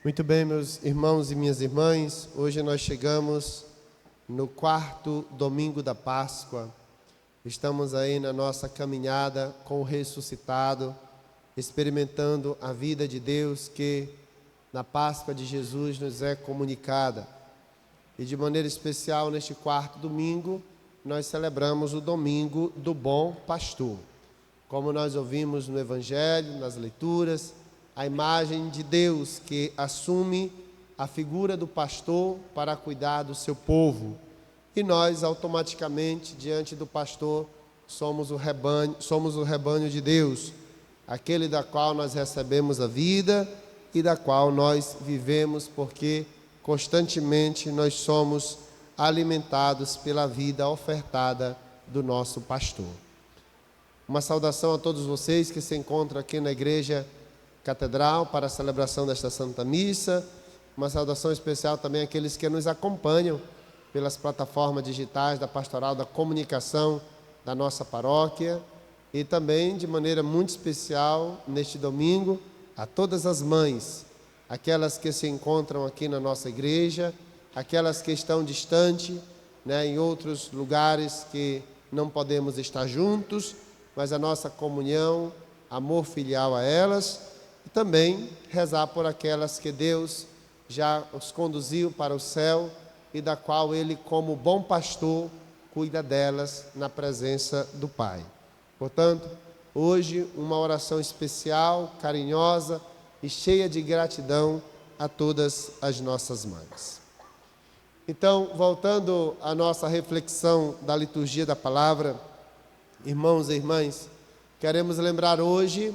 Muito bem, meus irmãos e minhas irmãs, hoje nós chegamos no 4º domingo da Páscoa. Estamos aí na nossa caminhada com o ressuscitado, experimentando a vida de Deus que na Páscoa de Jesus nos é comunicada. E de maneira especial, neste 4º domingo, nós celebramos o domingo do Bom Pastor. Como nós ouvimos no Evangelho, nas leituras, a imagem de Deus que assume a figura do pastor para cuidar do seu povo. E nós, automaticamente, diante do pastor, somos o rebanho de Deus, aquele da qual nós recebemos a vida e da qual nós vivemos, porque constantemente nós somos alimentados pela vida ofertada do nosso pastor. Uma saudação a todos vocês que se encontram aqui na Igreja Catedral para a celebração desta Santa Missa. Uma saudação especial também àqueles que nos acompanham pelas plataformas digitais da Pastoral da Comunicação da nossa paróquia. E também, de maneira muito especial, neste domingo, a todas as mães, aquelas que se encontram aqui na nossa igreja, aquelas que estão distantes, em outros lugares que não podemos estar juntos, mas a nossa comunhão, amor filial a elas. E também rezar por aquelas que Deus já os conduziu para o céu e da qual Ele, como bom pastor, cuida delas na presença do Pai. Portanto, hoje uma oração especial, carinhosa e cheia de gratidão a todas as nossas mães. Então, voltando à nossa reflexão da liturgia da palavra, irmãos e irmãs, queremos lembrar hoje,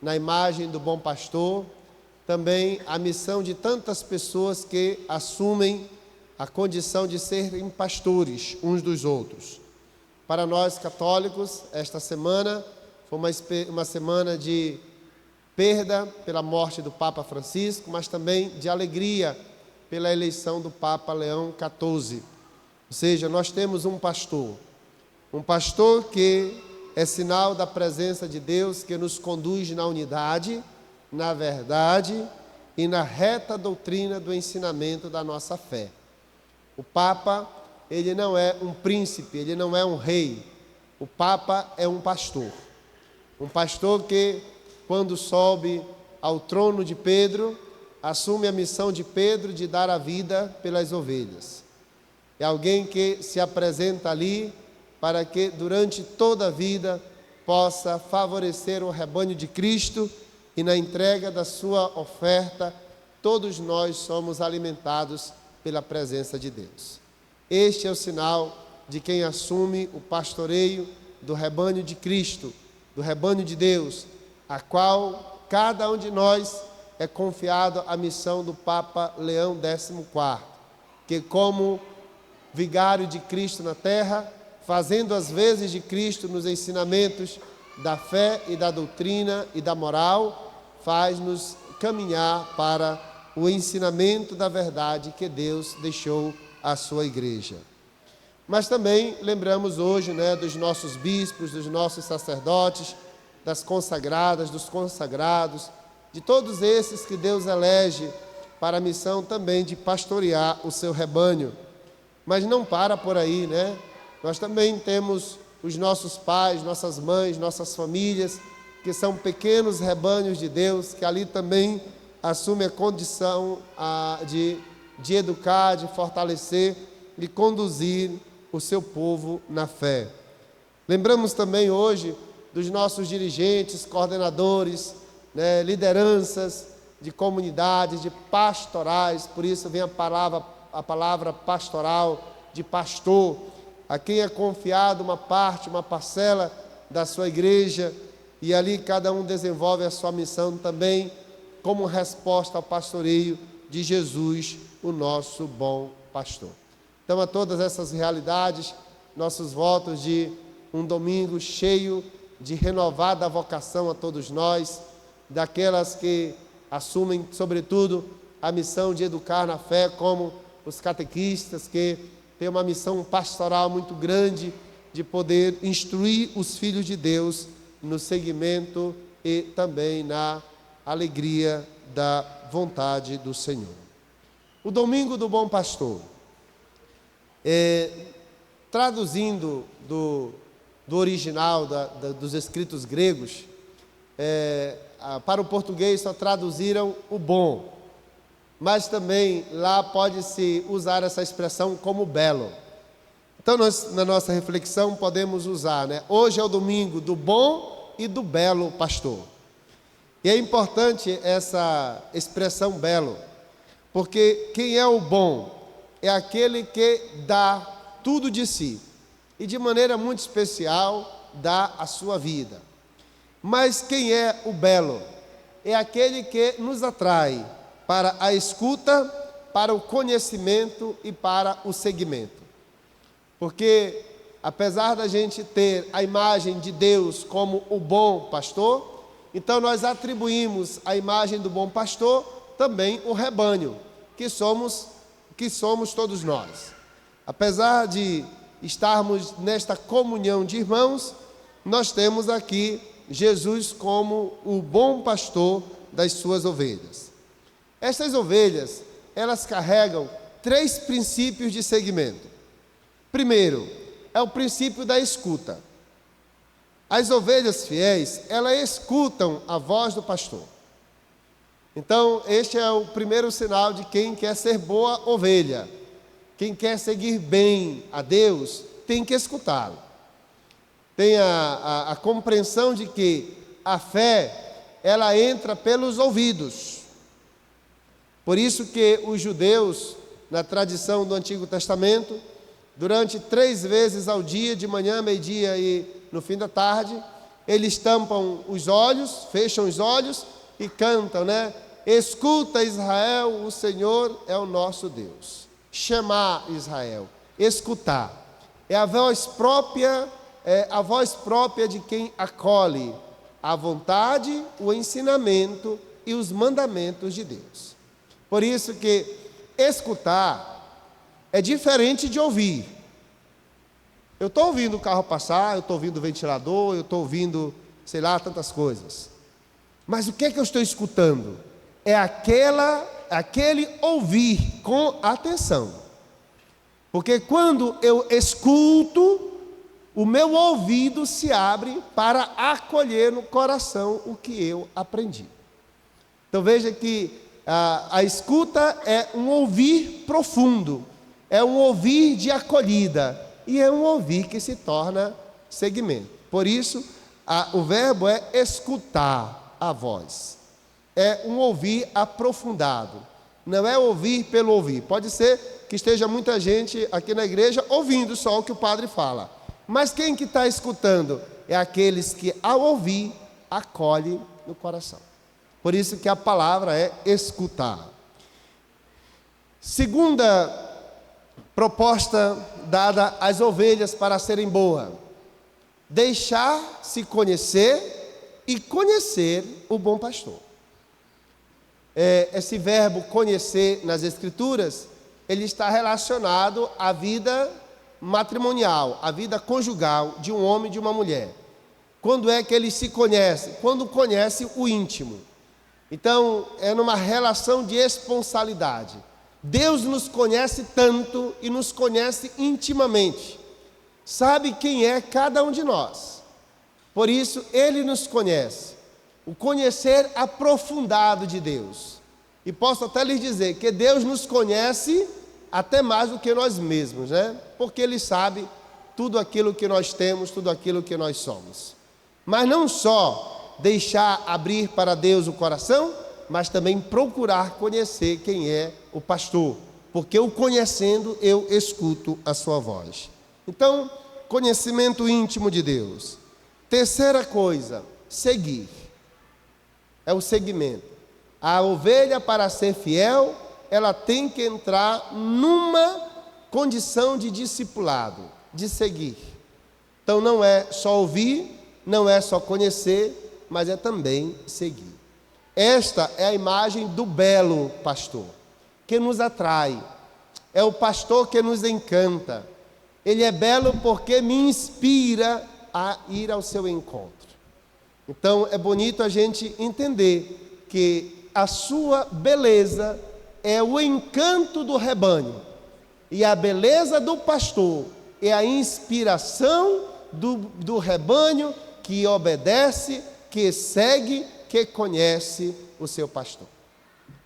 na imagem do bom pastor, também a missão de tantas pessoas que assumem a condição de serem pastores uns dos outros. Para nós católicos, esta semana foi uma semana de perda pela morte do Papa Francisco, mas também de alegria pela eleição do Papa Leão XIV. Ou seja, nós temos um pastor que é sinal da presença de Deus, que nos conduz na unidade, na verdade e na reta doutrina do ensinamento da nossa fé. O Papa, ele não é um príncipe, ele não é um rei. O Papa é um pastor. Um pastor que, quando sobe ao trono de Pedro, assume a missão de Pedro de dar a vida pelas ovelhas. É alguém que se apresenta ali para que durante toda a vida possa favorecer o rebanho de Cristo e na entrega da sua oferta, todos nós somos alimentados pela presença de Deus. Este é o sinal de quem assume o pastoreio do rebanho de Cristo, do rebanho de Deus, a qual cada um de nós é confiado a missão do Papa Leão XIV, que como vigário de Cristo na terra, fazendo as vezes de Cristo nos ensinamentos da fé e da doutrina e da moral, faz-nos caminhar para o ensinamento da verdade que Deus deixou à sua igreja. Mas também lembramos hoje, dos nossos bispos, dos nossos sacerdotes, das consagradas, dos consagrados, de todos esses que Deus elege para a missão também de pastorear o seu rebanho. Mas não para por aí, Nós também temos os nossos pais, nossas mães, nossas famílias, que são pequenos rebanhos de Deus, que ali também assumem a condição de educar, de fortalecer, de conduzir o seu povo na fé. Lembramos também hoje dos nossos dirigentes, coordenadores, lideranças de comunidades, de pastorais, por isso vem a palavra pastoral, de pastor, a quem é confiado uma parte, uma parcela da sua igreja, e ali cada um desenvolve a sua missão também, como resposta ao pastoreio de Jesus, o nosso bom pastor. Então, a todas essas realidades, nossos votos de um domingo cheio de renovada vocação a todos nós, daquelas que assumem, sobretudo, a missão de educar na fé, como os catequistas, que tem uma missão pastoral muito grande de poder instruir os filhos de Deus no seguimento e também na alegria da vontade do Senhor. O domingo do bom pastor, traduzindo do original dos escritos gregos, para o português só traduziram o bom, mas também lá pode-se usar essa expressão como belo. Então nós, na nossa reflexão, podemos usar, hoje é o domingo do bom e do belo pastor. E é importante essa expressão belo, porque quem é o bom é aquele que dá tudo de si, e de maneira muito especial dá a sua vida. Mas quem é o belo? É aquele que nos atrai para a escuta, para o conhecimento e para o seguimento. Porque, apesar da gente ter a imagem de Deus como o bom pastor, então nós atribuímos à imagem do bom pastor também o rebanho, que somos todos nós. Apesar de estarmos nesta comunhão de irmãos, nós temos aqui Jesus como o bom pastor das suas ovelhas. Essas ovelhas, elas carregam 3 princípios de seguimento. Primeiro, é o princípio da escuta. As ovelhas fiéis, elas escutam a voz do pastor. Então, este é o primeiro sinal de quem quer ser boa ovelha. Quem quer seguir bem a Deus, tem que escutá-lo. Tem a compreensão de que a fé, ela entra pelos ouvidos. Por isso que os judeus, na tradição do Antigo Testamento, durante 3 vezes ao dia, de manhã, meio-dia e no fim da tarde, eles tampam os olhos, fecham os olhos e cantam, Escuta, Israel, o Senhor é o nosso Deus. Shema, Israel, escutar. É a voz própria de quem acolhe a vontade, o ensinamento e os mandamentos de Deus. Por isso que escutar é diferente de ouvir. Eu estou ouvindo o carro passar, eu estou ouvindo o ventilador, eu estou ouvindo, tantas coisas. Mas o que é que eu estou escutando? É aquele ouvir com atenção. Porque quando eu escuto, o meu ouvido se abre para acolher no coração o que eu aprendi. Então veja que a escuta é um ouvir profundo, é um ouvir de acolhida e é um ouvir que se torna seguimento. Por isso, o verbo é escutar a voz. É um ouvir aprofundado, não é ouvir pelo ouvir. Pode ser que esteja muita gente aqui na igreja ouvindo só o que o padre fala, mas quem que está escutando? É aqueles que ao ouvir, acolhe no coração. Por isso que a palavra é escutar. Segunda proposta dada às ovelhas para serem boas: deixar-se conhecer e conhecer o bom pastor. Esse verbo conhecer nas Escrituras, ele está relacionado à vida matrimonial, à vida conjugal de um homem e de uma mulher. Quando é que eles se conhecem? Quando conhece o íntimo. Então, é numa relação de esponsalidade. Deus nos conhece tanto e nos conhece intimamente. Sabe quem é cada um de nós. Por isso, Ele nos conhece. O conhecer aprofundado de Deus. E posso até lhes dizer que Deus nos conhece até mais do que nós mesmos, Porque Ele sabe tudo aquilo que nós temos, tudo aquilo que nós somos. Mas não só deixar abrir para Deus o coração, mas também procurar conhecer quem é o pastor. Porque o conhecendo, eu escuto a sua voz. Então, conhecimento íntimo de Deus. Terceira coisa, seguir. É o seguimento. A ovelha, para ser fiel, ela tem que entrar numa condição de discipulado, de seguir. Então não é só ouvir, não é só conhecer, mas é também seguir. Esta é a imagem do belo pastor, que nos atrai. É o pastor que nos encanta. Ele é belo porque me inspira a ir ao seu encontro. Então é bonito a gente entender que a sua beleza é o encanto do rebanho, e a beleza do pastor é a inspiração do rebanho que obedece, que segue, que conhece o seu pastor.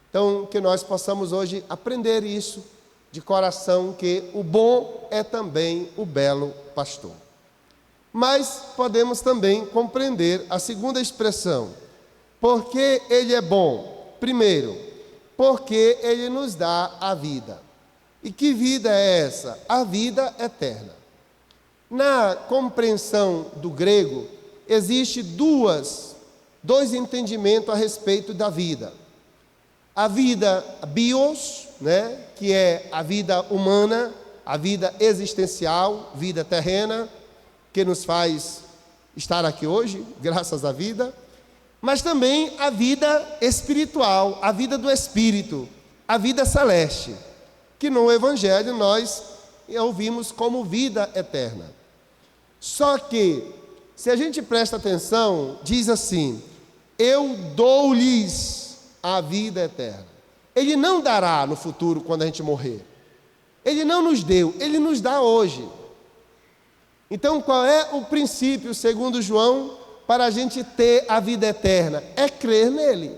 Então, que nós possamos hoje aprender isso de coração, que o bom é também o belo pastor. Mas podemos também compreender a segunda expressão, porque ele é bom. Primeiro, porque ele nos dá a vida. E que vida é essa? A vida eterna. Na compreensão do grego, existe dois entendimentos a respeito da vida. A vida bios, que é a vida humana, a vida existencial, vida terrena, que nos faz estar aqui hoje, graças à vida, mas também a vida espiritual, a vida do Espírito, a vida celeste, que no Evangelho nós ouvimos como vida eterna. Só que, se a gente presta atenção, diz assim: eu dou-lhes a vida eterna. Ele não dará no futuro, quando a gente morrer. Ele não nos deu, ele nos dá hoje. Então, qual é o princípio, segundo João, para a gente ter a vida eterna? É crer nele.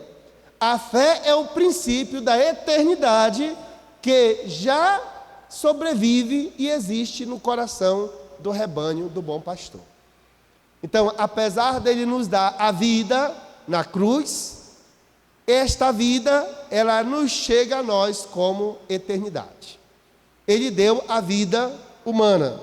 A fé é o princípio da eternidade que já sobrevive e existe no coração do rebanho do bom pastor. Então, apesar dele nos dar a vida na cruz, esta vida, ela nos chega a nós como eternidade. Ele deu a vida humana,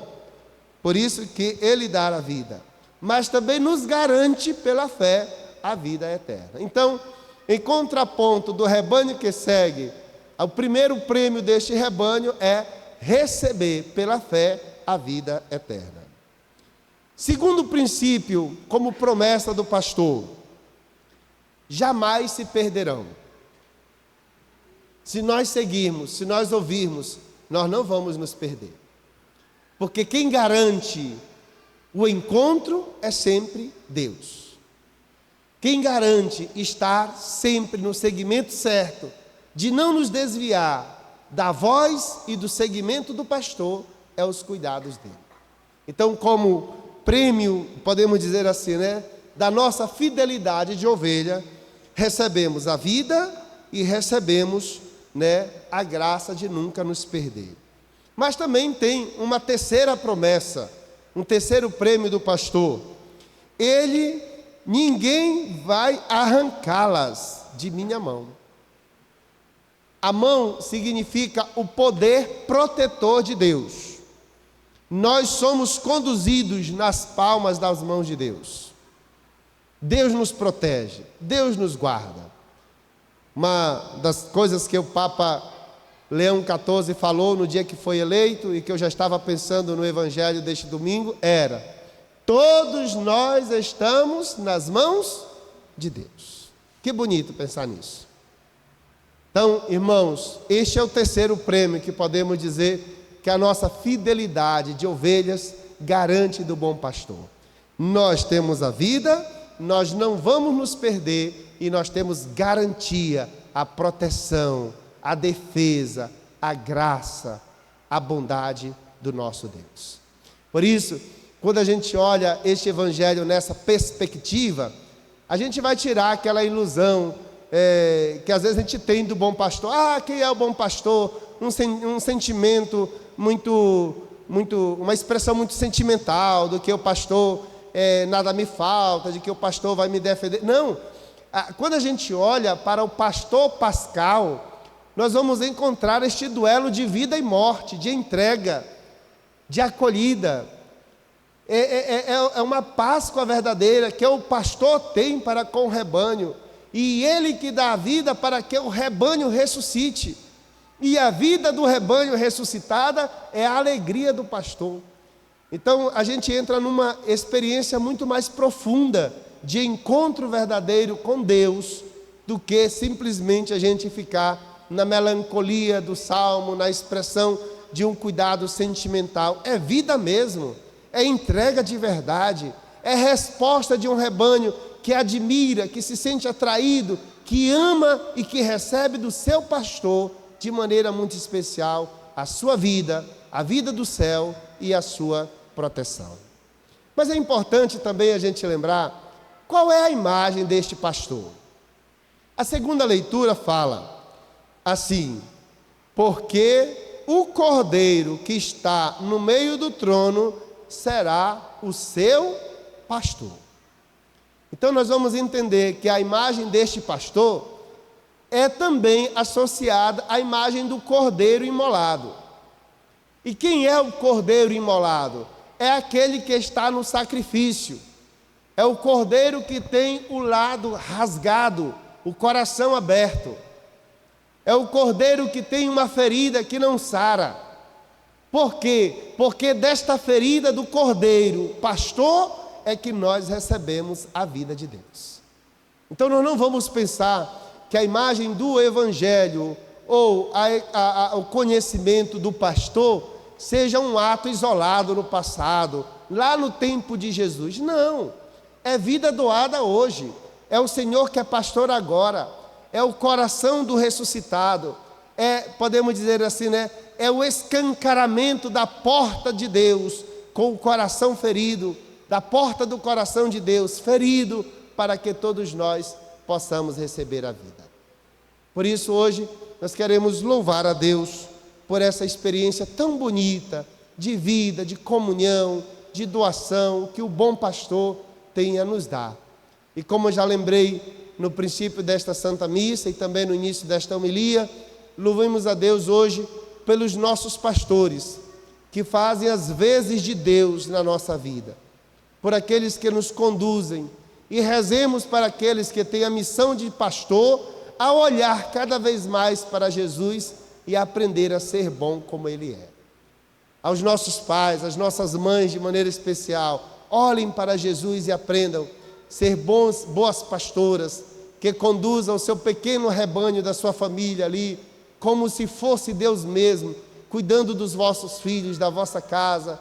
por isso que ele dá a vida, mas também nos garante pela fé a vida eterna. Então, em contraponto do rebanho que segue, o primeiro prêmio deste rebanho é receber pela fé a vida eterna. Segundo princípio, como promessa do pastor, jamais se perderão. Se nós seguirmos, se nós ouvirmos, nós não vamos nos perder. Porque quem garante o encontro é sempre Deus. Quem garante estar sempre no segmento certo, de não nos desviar da voz e do segmento do pastor, é os cuidados dele. Então, como prêmio, podemos dizer assim, da nossa fidelidade de ovelha, recebemos a vida e recebemos, a graça de nunca nos perder. Mas também tem uma terceira promessa, um terceiro prêmio do pastor. Ninguém vai arrancá-las de minha mão. A mão significa o poder protetor de Deus. Nós somos conduzidos nas palmas das mãos de Deus. Deus nos protege, Deus nos guarda. Uma das coisas que o Papa Leão XIV falou no dia que foi eleito, e que eu já estava pensando no Evangelho deste domingo, era: todos nós estamos nas mãos de Deus. Que bonito pensar nisso. Então, irmãos, este é o terceiro prêmio que podemos dizer que a nossa fidelidade de ovelhas garante do bom pastor. Nós temos a vida, nós não vamos nos perder, e nós temos garantia, a proteção, a defesa, a graça, a bondade do nosso Deus. Por isso, quando a gente olha este Evangelho nessa perspectiva, a gente vai tirar aquela ilusão que às vezes a gente tem do bom pastor. Quem é o bom pastor? Um sentimento uma expressão muito sentimental, do que o pastor nada me falta, de que o pastor vai me defender. Não, quando a gente olha para o pastor pascal, nós vamos encontrar este duelo de vida e morte, de entrega, de acolhida. É uma Páscoa verdadeira que o pastor tem para com o rebanho, e ele que dá a vida para que o rebanho ressuscite. E a vida do rebanho ressuscitada é a alegria do pastor. Então a gente entra numa experiência muito mais profunda de encontro verdadeiro com Deus, do que simplesmente a gente ficar na melancolia do salmo, na expressão de um cuidado sentimental. É vida mesmo, é entrega de verdade, é resposta de um rebanho que admira, que se sente atraído, que ama e que recebe do seu pastor, de maneira muito especial, a sua vida, a vida do céu e a sua proteção. Mas é importante também a gente lembrar qual é a imagem deste pastor. A segunda leitura fala assim: porque o cordeiro que está no meio do trono será o seu pastor. Então nós vamos entender que a imagem deste pastor é também associada à imagem do cordeiro imolado. E quem é o cordeiro imolado? É aquele que está no sacrifício. É o cordeiro que tem o lado rasgado, o coração aberto. É o cordeiro que tem uma ferida que não sara. Por quê? Porque desta ferida do cordeiro pastor é que nós recebemos a vida de Deus. Então nós não vamos pensar que a imagem do evangelho ou o conhecimento do pastor seja um ato isolado no passado, lá no tempo de Jesus. Não, é vida doada hoje. É o Senhor que é pastor agora. É o coração do ressuscitado. Podemos dizer assim, né? É o escancaramento da porta de Deus com o coração ferido, da porta do coração de Deus ferido, para que todos nós possamos receber a vida. Por isso hoje nós queremos louvar a Deus por essa experiência tão bonita de vida, de comunhão, de doação que o bom pastor tem a nos dar. E como eu já lembrei no princípio desta Santa Missa e também no início desta homilia, louvemos a Deus hoje pelos nossos pastores, que fazem as vezes de Deus na nossa vida, por aqueles que nos conduzem, e rezemos para aqueles que têm a missão de pastor, a olhar cada vez mais para Jesus e aprender a ser bom como Ele é. Aos nossos pais, às nossas mães de maneira especial, olhem para Jesus e aprendam a ser boas pastoras, que conduzam o seu pequeno rebanho da sua família ali, como se fosse Deus mesmo, cuidando dos vossos filhos, da vossa casa.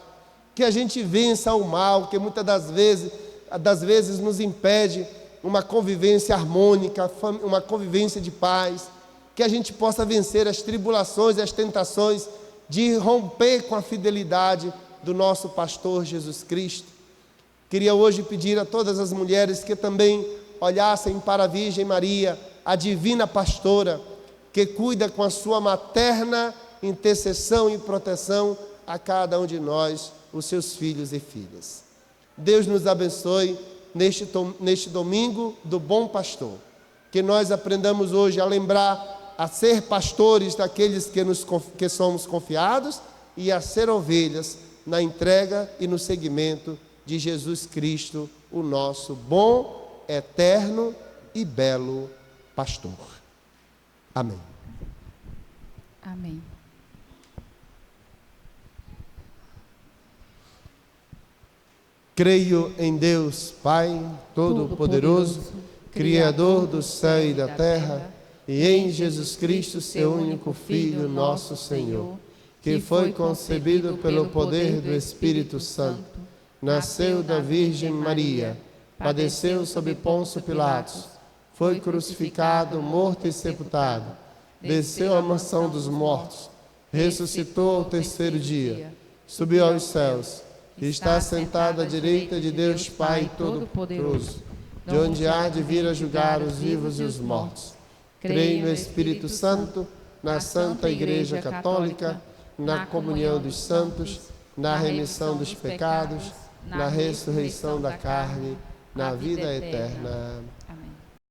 Que a gente vença o mal, que muitas das vezes nos impede uma convivência harmônica, uma convivência de paz. Que a gente possa vencer as tribulações e as tentações de romper com a fidelidade do nosso pastor Jesus Cristo. Queria hoje pedir a todas as mulheres que também olhassem para a Virgem Maria, a divina pastora, que cuida com a sua materna intercessão e proteção a cada um de nós, os seus filhos e filhas. Deus nos abençoe neste domingo do bom pastor. Que nós aprendamos hoje a lembrar a ser pastores daqueles que somos confiados e a ser ovelhas na entrega e no seguimento de Jesus Cristo, o nosso bom, eterno e belo pastor. Amém. Amém. Creio em Deus, Pai Todo-Poderoso, Criador do céu e da terra, e em Jesus Cristo, seu único Filho, nosso Senhor, que foi concebido pelo poder do Espírito Santo, nasceu da Virgem Maria, padeceu sob Pôncio Pilatos, foi crucificado, morto e sepultado, desceu à mansão dos mortos, ressuscitou ao terceiro dia, subiu aos céus, está sentado à direita de Deus Pai Todo-Poderoso, de onde há de vir a julgar os vivos e os mortos. Creio no Espírito Santo, na Santa Igreja Católica, na comunhão dos santos, na remissão dos pecados, na ressurreição da carne, na vida eterna. Amém.